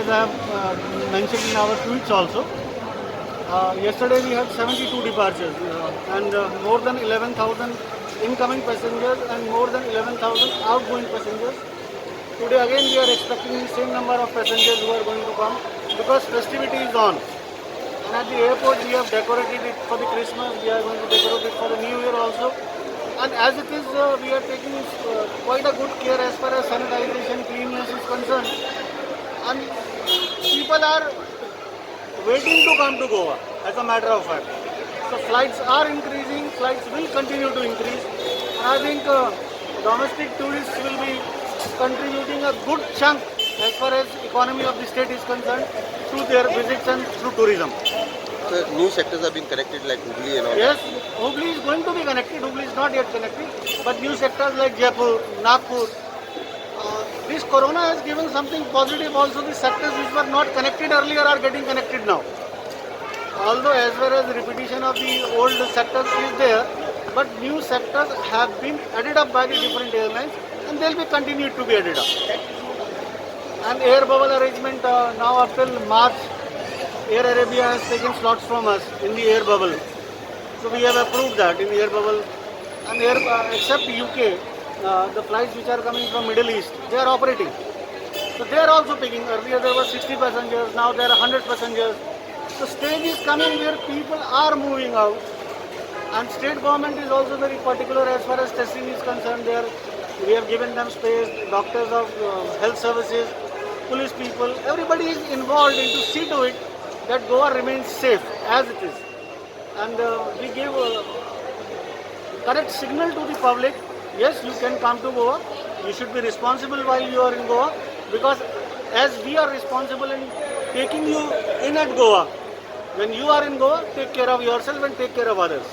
I have mentioned in our tweets also. Yesterday we had 72 departures and more than 11,000 incoming passengers and more than 11,000 outgoing passengers. Today again we are expecting the same number of passengers who are going to come because festivity is on. And at the airport we have decorated it for the Christmas, we are going to decorate it for the New Year also. And as it is, we are taking quite a good care as far as sanitization, cleanliness is concerned. And people are waiting to come to Goa, as a matter of fact. So flights are increasing, flights will continue to increase. And I think domestic tourists will be contributing a good chunk as far as economy of the state is concerned through their visits and through tourism. So new sectors have been connected like Hubli and all. Yes, Hubli is going to be connected. Hubli is not yet connected. But new sectors like Jaipur, Nagpur, this corona has given something positive also. The sectors which were not connected earlier are getting connected now. Although as well as repetition of the old sectors is there, but new sectors have been added up by the different airlines and they will be continued to be added up. And air bubble arrangement now up till March, Air Arabia has taken slots from us in the air bubble. So we have approved that in the air bubble. And except UK, the flights which are coming from Middle East, they are operating. So they are also picking. Earlier there were 60 passengers, now there are 100 passengers. So stage is coming where people are moving out. And state government is also very particular as far as testing is concerned. We have given them space, doctors of health services, police people, everybody is involved into see to it that Goa remains safe as it is. And we give correct signal to the public, yes, you can come to Goa, you should be responsible while you are in Goa, because as we are responsible in taking you in at Goa, when you are in Goa, take care of yourself and take care of others.